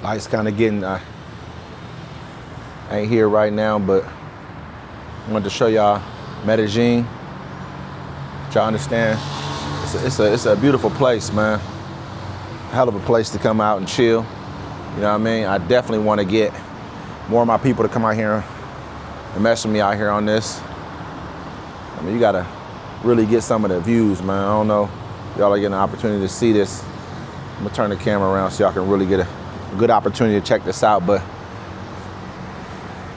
Lights kind of getting, ain't here right now, but I wanted to show y'all Medellin. Y'all understand? It's a beautiful place, man. Hell of a place to come out and chill. You know what I mean? I definitely want to get more of my people to come out here and mess with me out here on this. I mean, you gotta really get some of the views, man. I don't know. Y'all are getting an opportunity to see this. I'm gonna turn the camera around so y'all can really get a good opportunity to check this out. But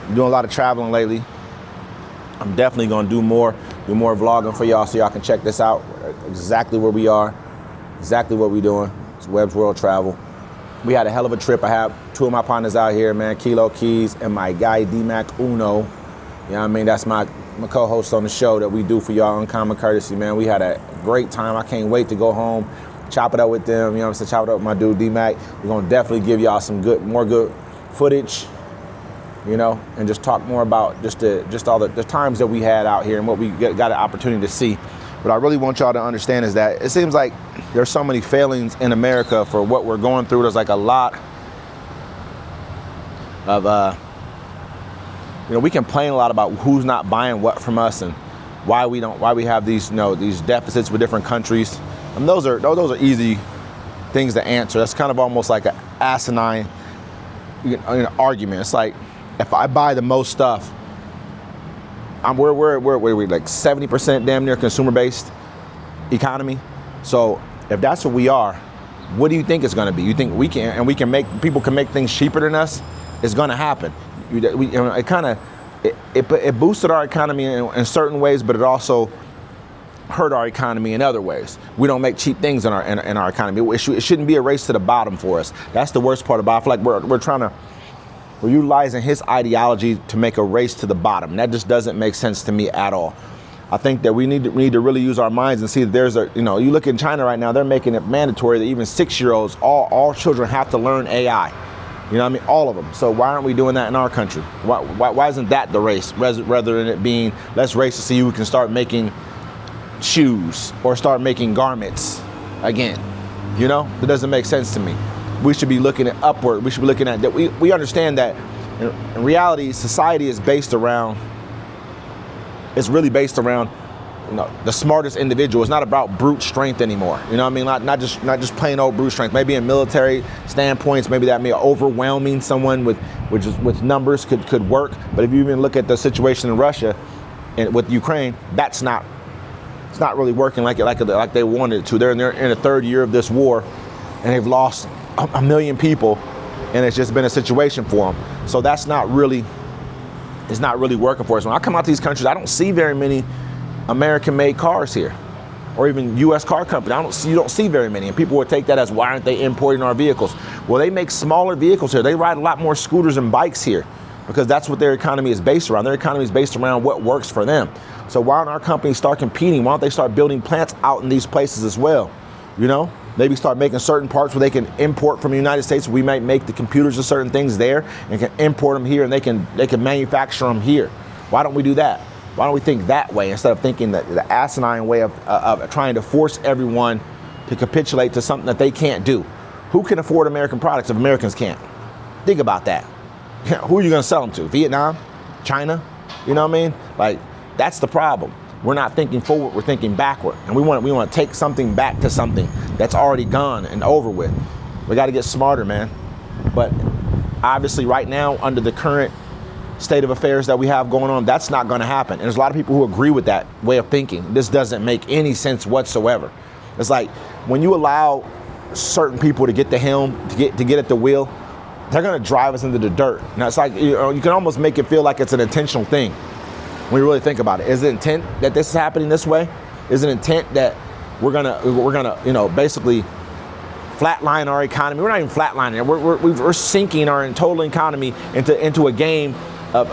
I'm doing a lot of traveling lately. I'm definitely gonna do more vlogging for y'all so y'all can check this out. Exactly where we are, exactly what we're doing. It's Webb's World Travel. We had a hell of a trip. I have two of my partners out here, man, Kilo Keys and my guy D-Mac Uno. You know what I mean? That's my co-host on the show that we do for y'all, Uncommon Courtesy, man. We had a great time. I can't wait to go home, chop it up with them, you know what I'm saying, chop it up with my dude D-Mac. We're gonna definitely give y'all some more good footage, you know, and just talk more about just all the times that we had out here and what we got an opportunity to see. What I really want y'all to understand is that it seems like there's so many failings in America for what we're going through. There's like a lot of, you know, we complain a lot about who's not buying what from us and why we have these, you know, these deficits with different countries. And those are easy things to answer. That's kind of almost like an asinine argument. It's like, if I buy the most stuff, we're like 70% damn near consumer-based economy. So if that's what we are, what do you think it's going to be? You think people can make things cheaper than us? It's going to happen. It boosted our economy in certain ways, but it also hurt our economy in other ways. We don't make cheap things in our economy. It shouldn't be a race to the bottom for us. That's the worst part about it. I feel like we're utilizing his ideology to make a race to the bottom. And that just doesn't make sense to me at all. I think that we need to really use our minds and see that you look in China right now, they're making it mandatory that even 6-year-olds, all children have to learn AI. You know what I mean? All of them. So why aren't we doing that in our country? Why isn't that the race rather than it being, let's race to see who can start making shoes or start making garments again? You know, that doesn't make sense to me. We should be looking at upward. We should be looking at that. We understand that in reality, society is really based around, you know, the smartest individual. It's not about brute strength anymore. You know what I mean? Not just plain old brute strength. Maybe in military standpoints, maybe that may overwhelming someone with numbers could work. But if you even look at the situation in Russia and with Ukraine, it's not really working like they wanted it to. They're in the third year of this war, and they've lost 1 million people, and it's just been a situation for them. So it's not really working for us. When I come out to these countries, I don't see very many American-made cars here, or even U.S. car companies. You don't see very many, and people would take that as, why aren't they importing our vehicles? Well, they make smaller vehicles here. They ride a lot more scooters and bikes here because that's what their economy is based around. Their economy is based around what works for them. So why don't our companies start competing? Why don't they start building plants out in these places as well? You know? Maybe start making certain parts where they can import from the United States. We might make the computers and certain things there and can import them here, and they can manufacture them here. Why don't we do that? Why don't we think that way instead of thinking that the asinine way of trying to force everyone to capitulate to something that they can't do? Who can afford American products if Americans can't? Think about that. Who are you going to sell them to? Vietnam? China? You know what I mean? Like, that's the problem. We're not thinking forward, we're thinking backward. And we want to take something back to something that's already gone and over with. We got to get smarter, man. But obviously right now, under the current state of affairs that we have going on, that's not going to happen. And there's a lot of people who agree with that way of thinking. This doesn't make any sense whatsoever. It's like when you allow certain people to get the helm, to get at the wheel, they're going to drive us into the dirt. Now it's like, you can almost make it feel like it's an intentional thing. When you really think about it, is it intent that this is happening this way? Is it intent that we're gonna, you know, basically flatline our economy? We're not even flatlining it. We're sinking our total economy into a game of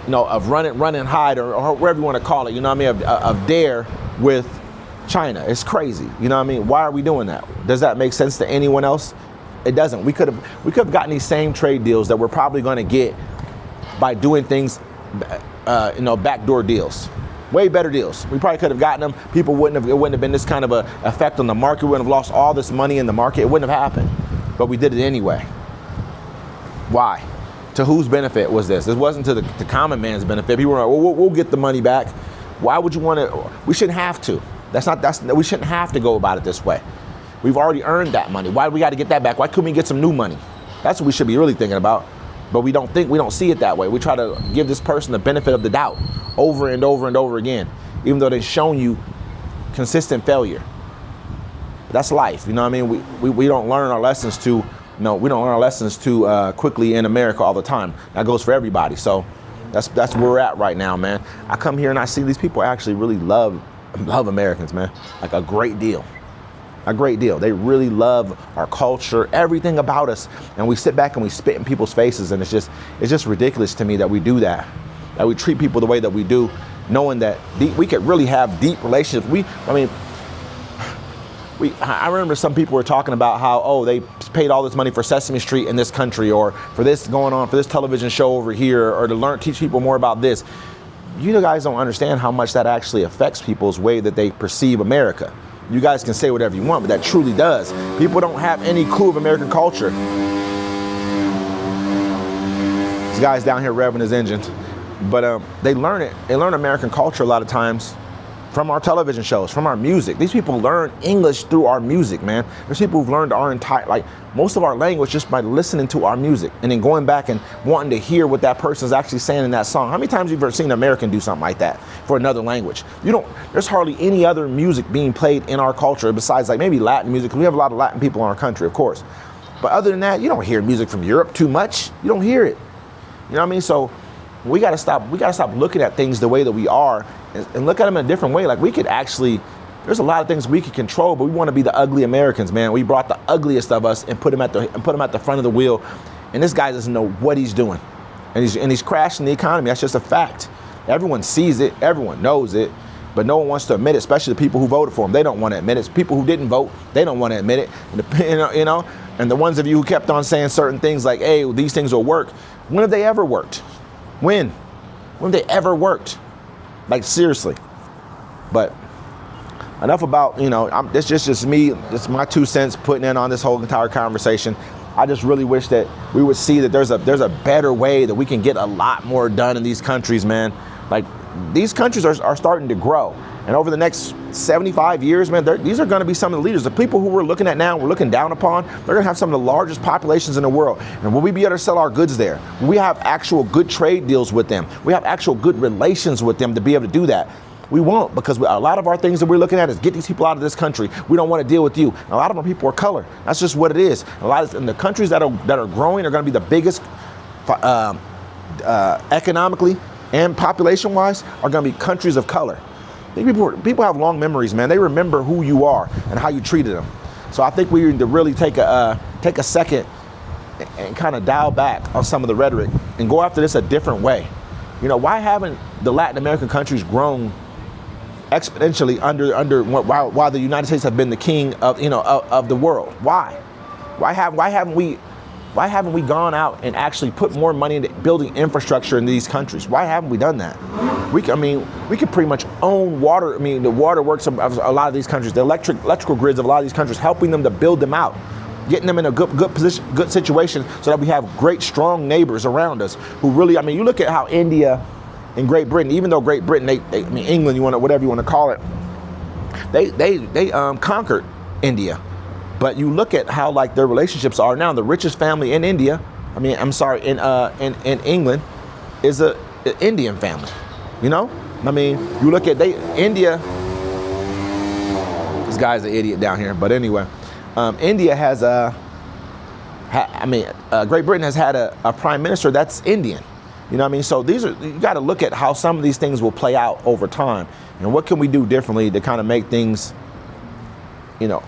of run and hide or whatever you want to call it. You know what I mean? Of dare with China. It's crazy. You know what I mean? Why are we doing that? Does that make sense to anyone else? It doesn't. We could have gotten these same trade deals that we're probably going to get by doing things, backdoor deals, way better deals. We probably could have gotten them. It wouldn't have been this kind of a effect on the market. We wouldn't have lost all this money in the market. It wouldn't have happened. but we did it anyway. Why? To whose benefit was this? This wasn't to the common man's benefit. People were like, well, we'll get the money back. Why would you want to? We shouldn't have to. We shouldn't have to go about it this way. We've already earned that money. Why do we got to get that back? Why couldn't we get some new money? That's what we should be really thinking about. But we don't see it that way. We try to give this person the benefit of the doubt over and over and over again, even though they've shown you consistent failure. That's life. You know what I mean? We don't learn our lessons too quickly in America all the time. That goes for everybody. So that's where we're at right now, man. I come here and I see these people actually really love Americans, man. Like a great deal. A great deal. They really love our culture, everything about us. And we sit back and we spit in people's faces, and it's just ridiculous to me that we do that. That we treat people the way that we do, knowing that we could really have deep relationships. I remember some people were talking about how, they paid all this money for Sesame Street in this country, or for this going on, for this television show over here, or to teach people more about this. You guys don't understand how much that actually affects people's way that they perceive America. You guys can say whatever you want, but that truly does. People don't have any clue of American culture. This guy's down here revving his engines. But they learn it. They learn American culture a lot of times from our television shows, from our music. These people learn English through our music, man. There's people who've learned most of our language just by listening to our music and then going back and wanting to hear what that person's actually saying in that song. How many times have you ever seen an American do something like that for another language? There's hardly any other music being played in our culture besides maybe Latin music. We have a lot of Latin people in our country, of course. But other than that, you don't hear music from Europe too much. You don't hear it. You know what I mean? So we gotta stop looking at things the way that we are and look at them in a different way. Like there's a lot of things we can control, but we want to be the ugly Americans, man. We brought the ugliest of us and put him at the front of the wheel. And this guy doesn't know what he's doing. And he's crashing the economy. That's just a fact. Everyone sees it, everyone knows it, but no one wants to admit it, especially the people who voted for him. They don't want to admit it. It's people who didn't vote, they don't want to admit it. And the ones of you who kept on saying certain things like, hey, these things will work. When have they ever worked? When have they ever worked? Like, seriously. But enough about, it's just me. It's my 2 cents putting in on this whole entire conversation. I just really wish that we would see that there's a better way that we can get a lot more done in these countries, man. Like, these countries are starting to grow. And over the next 75 years, man, these are going to be some of the leaders. The people who we're looking at now, we're looking down upon, they're going to have some of the largest populations in the world. And will we be able to sell our goods there? Will we have actual good trade deals with them? We have actual good relations with them to be able to do that? We won't, because a lot of our things that we're looking at is get these people out of this country. We don't want to deal with you. And a lot of our people are color. That's just what it is. And the countries that are growing are going to be the biggest economically and population-wise are going to be countries of color. People have long memories, man. They remember who you are and how you treated them. So I think we need to really take a second and kind of dial back on some of the rhetoric and go after this a different way. Why haven't the Latin American countries grown exponentially while the United States have been the king of the world? Why? Why haven't we gone out and actually put more money into building infrastructure in these countries? Why haven't we done that? We could pretty much own water. The water works of a lot of these countries, the electrical grids of a lot of these countries, helping them to build them out, getting them in a good position, good situation, so that we have great, strong neighbors around us who really. You look at how India and Great Britain, even though Great Britain, England, whatever you want to call it, they conquered India. But you look at how their relationships are now. The richest family in India, in England, is an Indian family. You look at India. This guy's an idiot down here, but anyway, India has Great Britain has had a prime minister that's Indian. So you got to look at how some of these things will play out over time, and what can we do differently to kind of make things, a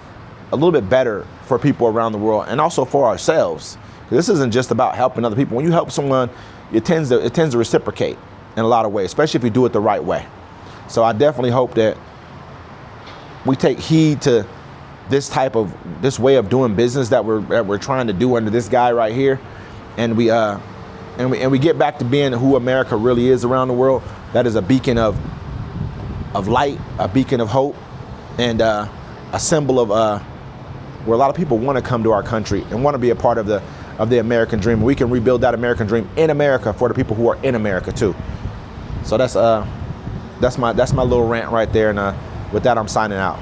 little bit better for people around the world, and also for ourselves. This isn't just about helping other people. When you help someone, it tends to reciprocate in a lot of ways, especially if you do it the right way. So I definitely hope that we take heed to this way of doing business that we're trying to do under this guy right here, and we get back to being who America really is around the world. That is a beacon of light, a beacon of hope, and a symbol of where a lot of people want to come to our country and want to be a part of the American dream. We can rebuild that American dream in America for the people who are in America too. So that's my little rant right there, and with that, I'm signing out.